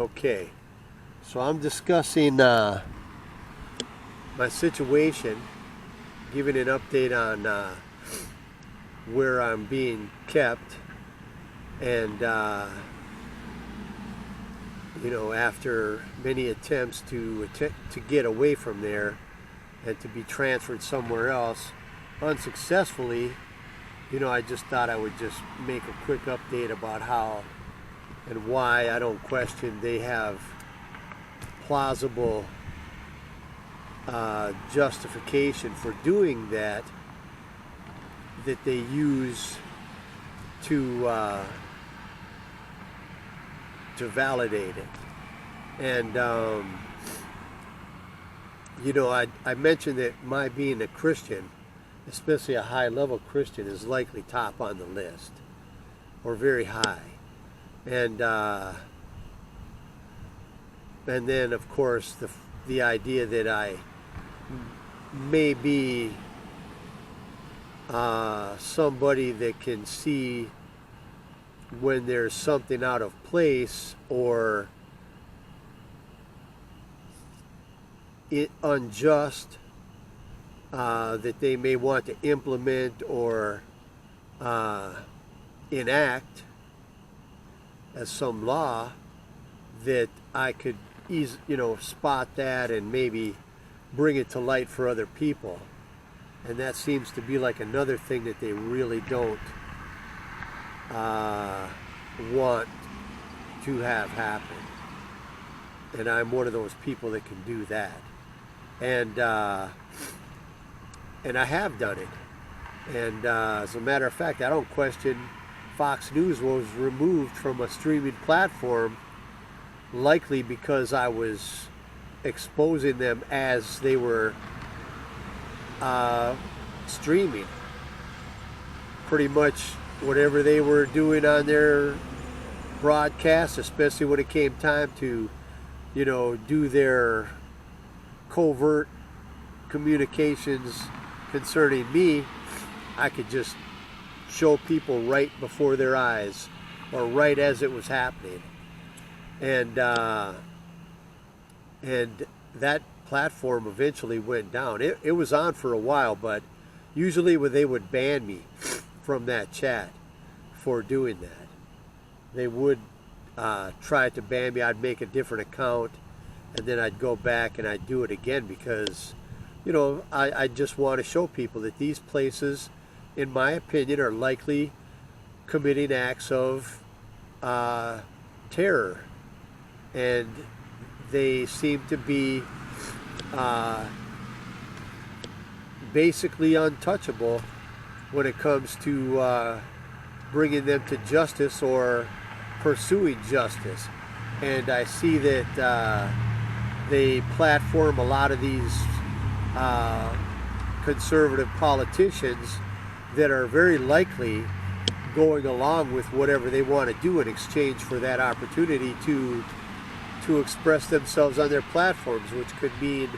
Okay, so I'm discussing my situation, giving an update on where I'm being kept, and after many attempts to get away from there and to be transferred somewhere else unsuccessfully, I just thought I would just make a quick update about how and why I don't question they have plausible justification for doing that they use to validate it. And I mentioned that my being a Christian, especially a high-level Christian, is likely top on the list, or very high. And then, of course, the idea that I may be somebody that can see when there's something out of place or unjust that they may want to implement or enact as some law, that I could spot that and maybe bring it to light for other people. And that seems to be like another thing that they really don't want to have happen. And I'm one of those people that can do that. And I have done it. And as a matter of fact, I don't question Fox News was removed from a streaming platform likely because I was exposing them as they were streaming. Pretty much whatever they were doing on their broadcast, especially when it came time to, do their covert communications concerning me, I could just show people right before their eyes or right as it was happening. And that platform eventually went down. It was on for a while, but usually when they would ban me from that chat for doing that, they would try to ban me. I'd make a different account, and then I'd go back and I'd do it again because, I just want to show people that these places, in my opinion, are likely committing acts of terror. And they seem to be basically untouchable when it comes to bringing them to justice or pursuing justice. And I see that they platform a lot of these conservative politicians that are very likely going along with whatever they want to do in exchange for that opportunity to express themselves on their platforms, which could mean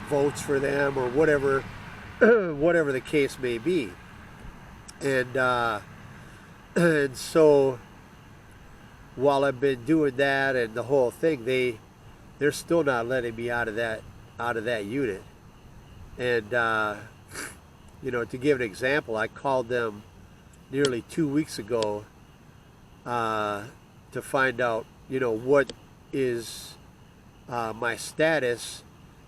votes for them or whatever whatever the case may be. And so while I've been doing that and the whole thing, they're still not letting me out of that unit. And to give an example, I called them nearly 2 weeks ago to find out what is my status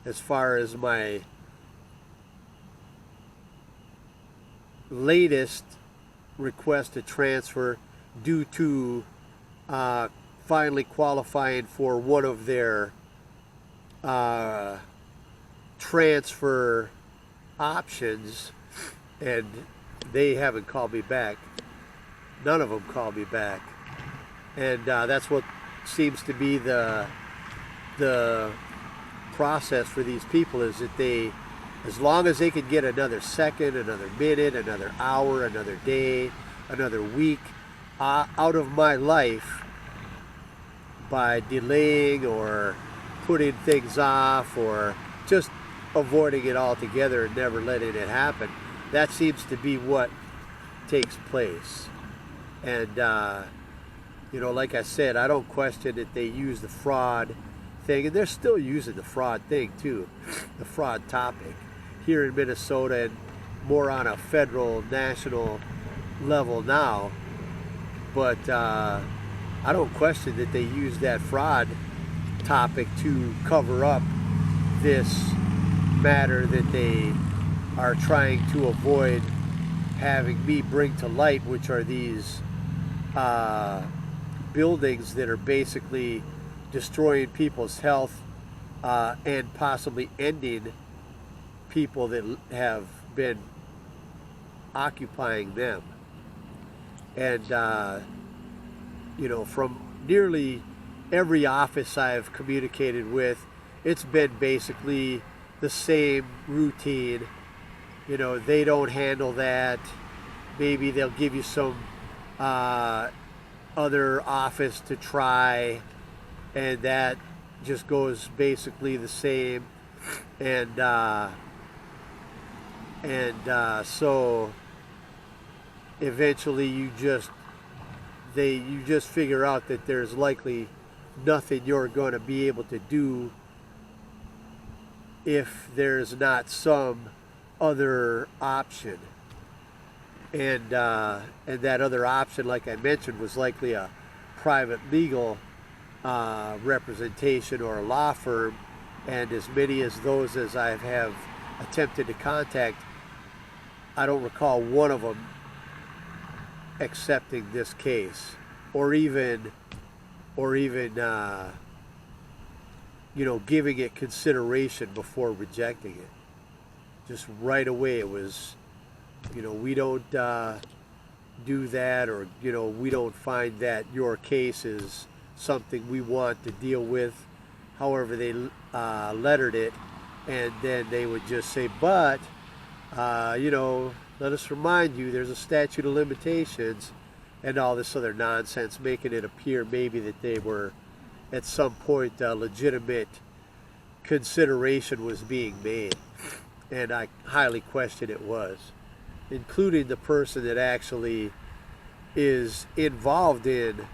as far as my latest request to transfer due to finally qualifying for one of their transfer options, and they haven't called me back. None of them called me back. And that's what seems to be the process for these people, is that they, as long as they can get another second, another minute, another hour, another day, another week out of my life by delaying or putting things off or just avoiding it altogether and never letting it happen, that seems to be what takes place. And like I said, I don't question that they use the fraud thing, and they're still using the fraud thing too, the fraud topic here in Minnesota, and more on a federal, national level now. But I don't question that they use that fraud topic to cover up this matter that they are trying to avoid having me bring to light, which are these buildings that are basically destroying people's health and possibly ending people that have been occupying them. And from nearly every office I've communicated with, it's been basically the same routine. They don't handle that. Maybe they'll give you some other office to try, and that just goes basically the same. And so eventually you just figure out that there's likely nothing you're going to be able to do if there's not some other option. And that other option, like I mentioned, was likely a private legal representation or a law firm. And as many as those as I have attempted to contact, I don't recall one of them accepting this case, or even giving it consideration before rejecting it. Just right away it was, we don't do that, or we don't find that your case is something we want to deal with. However they lettered it, and then they would just say, but let us remind you there's a statute of limitations, and all this other nonsense, making it appear maybe that they were at some point legitimate consideration was being made. And I highly question it was, including the person that actually is involved in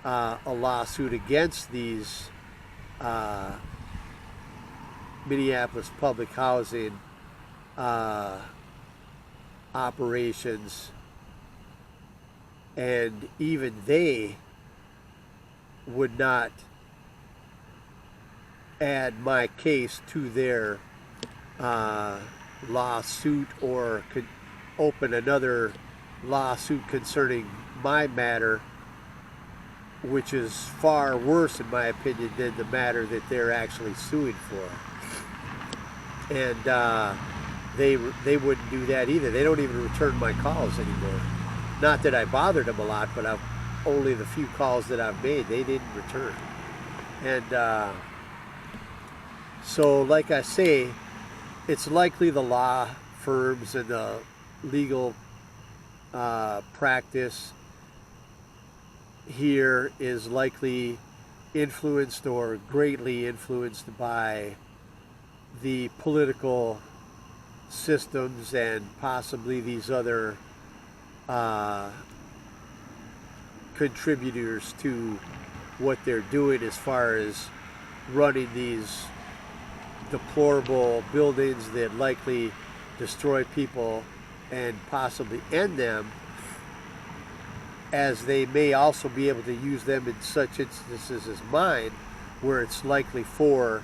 a lawsuit against these Minneapolis public housing operations, and even they would not add my case to their lawsuit, or could open another lawsuit concerning my matter, which is far worse in my opinion than the matter that they're actually suing for. And they wouldn't do that either. They don't even return my calls anymore. Not that I bothered them a lot, but only the few calls that I've made, they didn't return. And so, like I say, it's likely the law firms and the legal practice here is likely influenced, or greatly influenced, by the political systems and possibly these other contributors to what they're doing as far as running these deplorable buildings that likely destroy people and possibly end them, as they may also be able to use them in such instances as mine, where it's likely for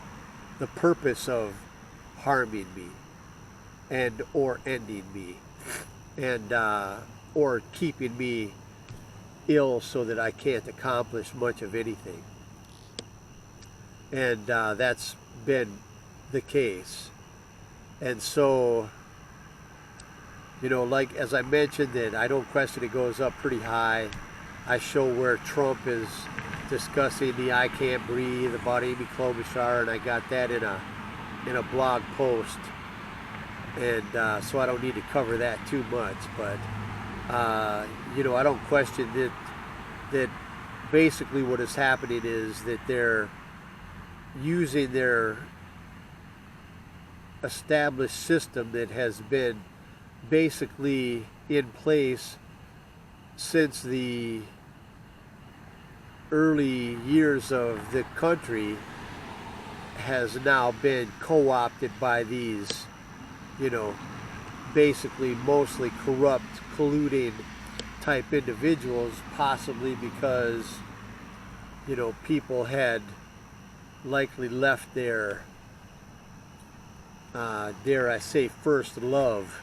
the purpose of harming me and or ending me, and or keeping me ill so that I can't accomplish much of anything. And that's been the case. And so, like as I mentioned, that I don't question it goes up pretty high. I show where Trump is discussing the I Can't Breathe about Amy Klobuchar, and I got that in a blog post. And so I don't need to cover that too much, but I don't question that basically what is happening is that they're using their established system that has been basically in place since the early years of the country has now been co-opted by these, you know, basically mostly corrupt, colluding type individuals, possibly because, you know, people had likely left their, dare I say, first love,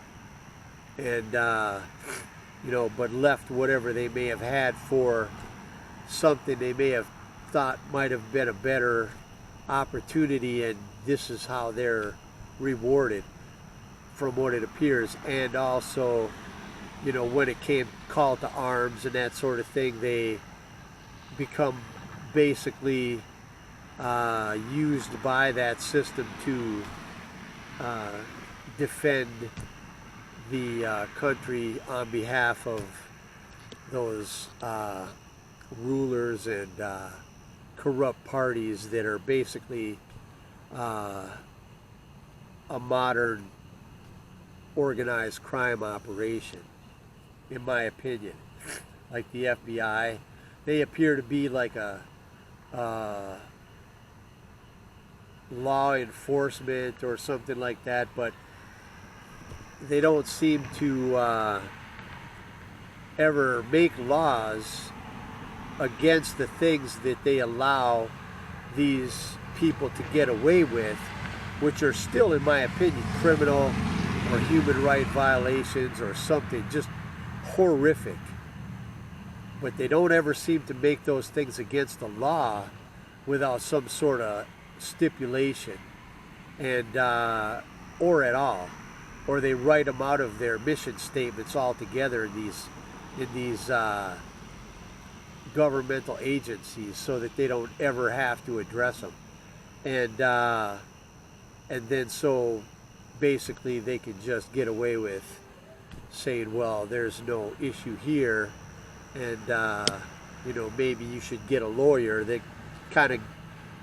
and, you know, but left whatever they may have had for something they may have thought might have been a better opportunity, and this is how they're rewarded from what it appears. And also, you know, when it came call to arms and that sort of thing, they become basically used by that system to defend the country on behalf of those rulers and corrupt parties that are basically a modern organized crime operation, in my opinion. Like the FBI, they appear to be like a law enforcement or something like that, but they don't seem to ever make laws against the things that they allow these people to get away with, which are still, in my opinion, criminal or human right violations or something just horrific. But they don't ever seem to make those things against the law without some sort of stipulation, and or at all, or they write them out of their mission statements altogether in these governmental agencies, so that they don't ever have to address them, and then so basically they can just get away with saying, well, there's no issue here, and you know, maybe you should get a lawyer. They kind of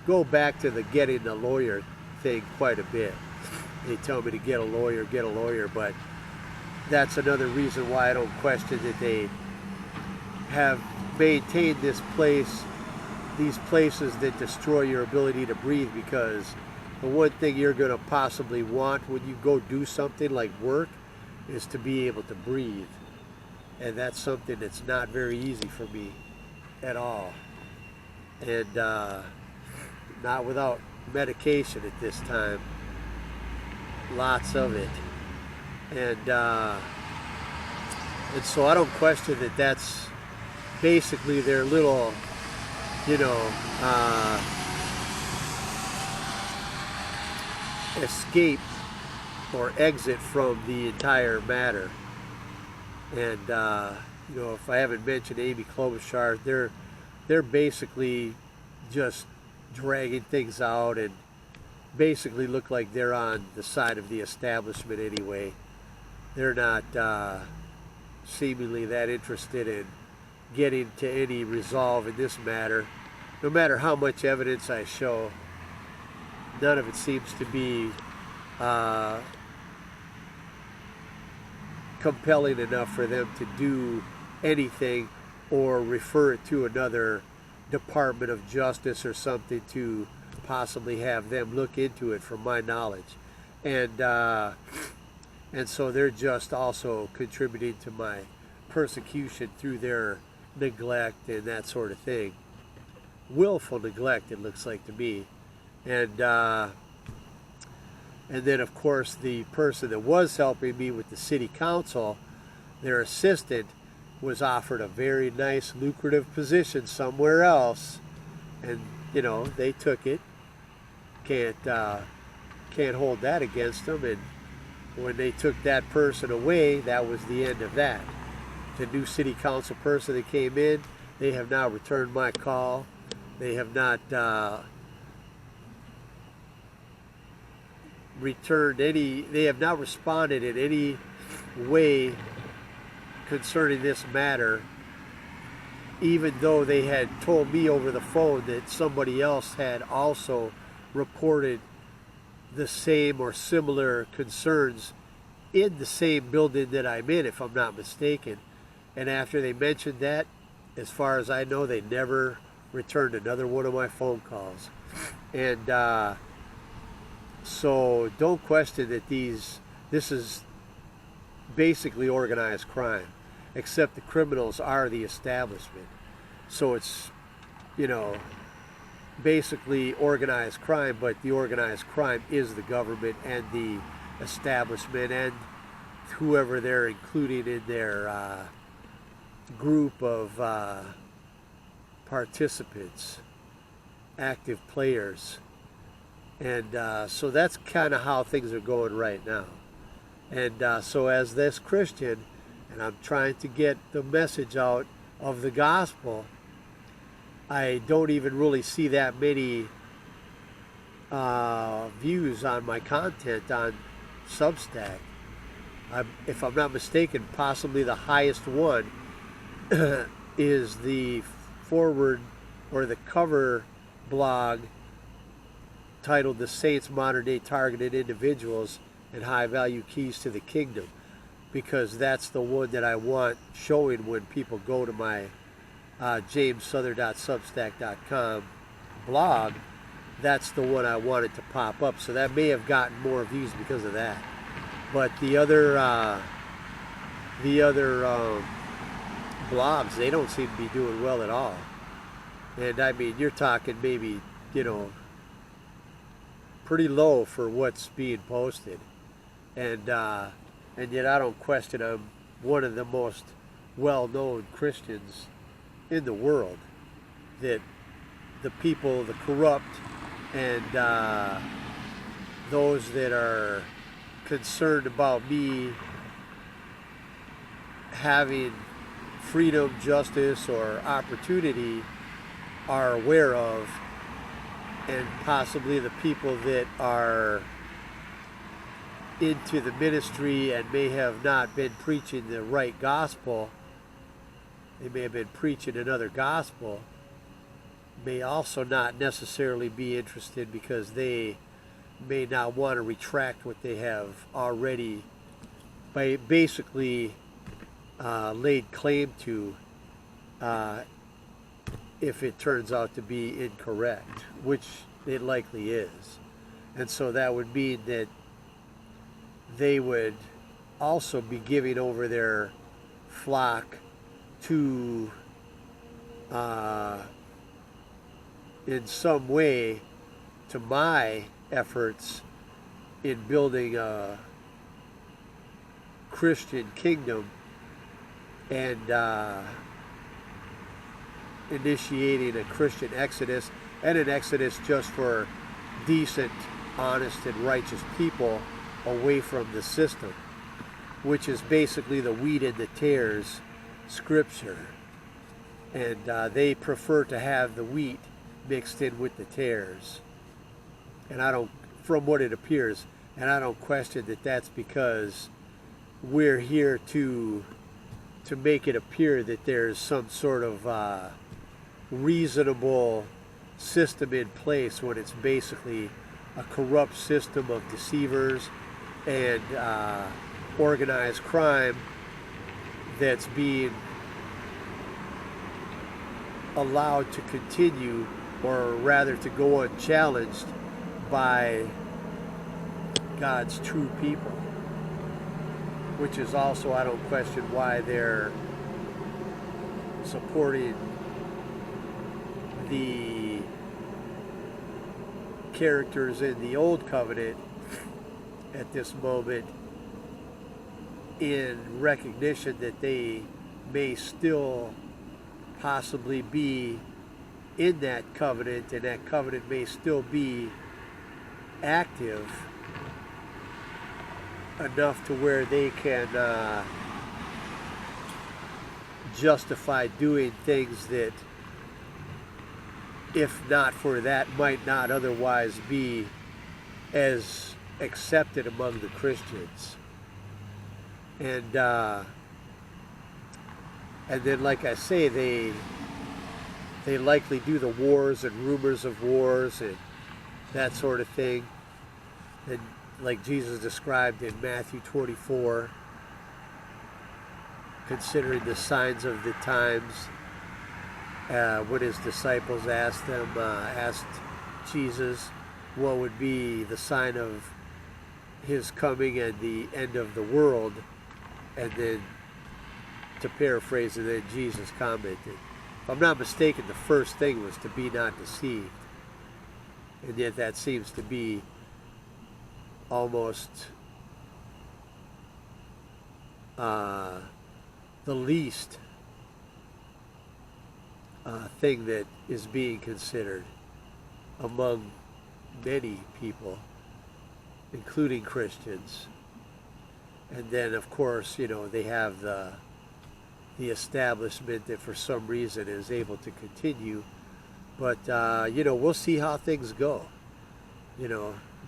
go back to the getting a lawyer thing quite a bit. They tell me to get a lawyer, but that's another reason why I don't question that they have maintained this place, these places that destroy your ability to breathe, because the one thing you're going to possibly want when you go do something like work is to be able to breathe. And that's something that's not very easy for me at all. And not without medication at this time. Lots of it. And so I don't question that that's basically their little, you know, escape or exit from the entire matter. And you know, if I haven't mentioned Amy Klobuchar, they're basically just dragging things out and basically look like they're on the side of the establishment anyway. They're not seemingly that interested in getting to any resolve in this matter. No matter how much evidence I show, none of it seems to be compelling enough for them to do anything or refer it to another Department of Justice or something to possibly have them look into it, from my knowledge. And so they're just also contributing to my persecution through their neglect and that sort of thing. Willful neglect, it looks like to me. And then, of course, the person that was helping me with the city council, their assistant, was offered a very nice, lucrative position somewhere else, and you know, they took it. Can't hold that against them. And when they took that person away, that was the end of that. The new city council person that came in, they have now returned my call. They have not they have not responded in any way concerning this matter, even though they had told me over the phone that somebody else had also reported the same or similar concerns in the same building that I'm in, if I'm not mistaken. And after they mentioned that, as far as I know, they never returned another one of my phone calls. And so don't question that this is basically organized crime, except the criminals are the establishment. So it's, you know, basically organized crime, but the organized crime is the government and the establishment and whoever they're including in their group of participants, active players. And so that's kind of how things are going right now. And so as this Christian, and I'm trying to get the message out of the gospel, I don't even really see that many views on my content on Substack. If I'm not mistaken, possibly the highest one is the forward or the cover blog titled "The Saints' Modern Day Targeted Individuals and High Value Keys to the Kingdom," because that's the one that I want showing when people go to my jamessouther.substack.com blog. That's the one I wanted to pop up, so that may have gotten more views because of that. But the other blogs, they don't seem to be doing well at all. And I mean, you're talking maybe, you know, pretty low for what's being posted. And yet I don't question I'm one of the most well-known Christians in the world. That the people, the corrupt, and those that are concerned about me having freedom, justice, or opportunity are aware of, and possibly the people that are into the ministry and may have not been preaching the right gospel, they may have been preaching another gospel, may also not necessarily be interested because they may not want to retract what they have already basically laid claim to, if it turns out to be incorrect, which it likely is. And so that would mean that they would also be giving over their flock to, in some way, to my efforts in building a Christian kingdom and initiating a Christian exodus, and an exodus just for decent, honest, and righteous people away from the system, which is basically the wheat and the tares scripture. And they prefer to have the wheat mixed in with the tares. And I don't, from what it appears, and I don't question that that's because we're here to make it appear that there's some sort of reasonable system in place when it's basically a corrupt system of deceivers and organized crime that's being allowed to continue, or rather to go unchallenged by God's true people, which is also, I don't question why they're supporting the characters in the Old Covenant at this moment, in recognition that they may still possibly be in that covenant, and that covenant may still be active enough to where they can justify doing things that, if not for that, might not otherwise be as accepted among the Christians. And then, like I say, they likely do the wars and rumors of wars and that sort of thing, and like Jesus described in Matthew 24, considering the signs of the times when his disciples asked Jesus what would be the sign of his coming and the end of the world, and then, to paraphrase it, then Jesus commented. If I'm not mistaken, the first thing was to be not deceived. And yet that seems to be almost the least thing that is being considered among many people, including Christians. And then, of course, they have the establishment that for some reason is able to continue. But, we'll see how things go. I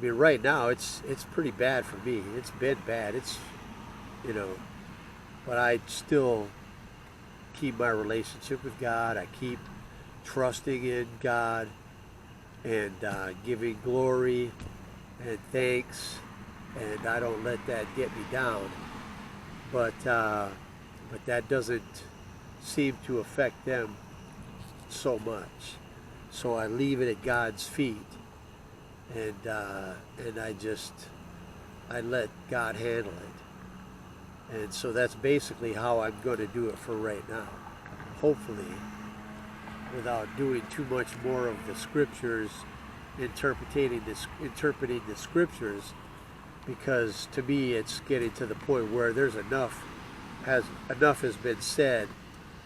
mean, right now, it's pretty bad for me. It's been bad. But I still keep my relationship with God. I keep trusting in God and giving glory and thanks, and I don't let that get me down. But that doesn't seem to affect them so much. So I leave it at God's feet, and I let God handle it. And so that's basically how I'm going to do it for right now. Hopefully, without doing too much more of the scriptures, interpreting the scriptures, because to me it's getting to the point where there's enough has been said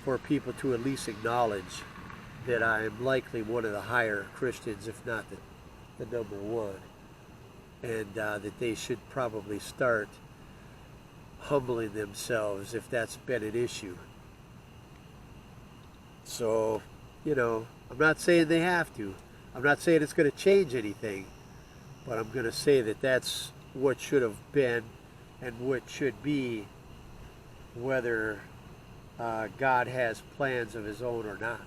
for people to at least acknowledge that I am likely one of the higher Christians, if not the number one, and that they should probably start humbling themselves if that's been an issue. So, I'm not saying they have to. I'm not saying it's going to change anything, but I'm going to say that that's what should have been and what should be, whether God has plans of his own or not.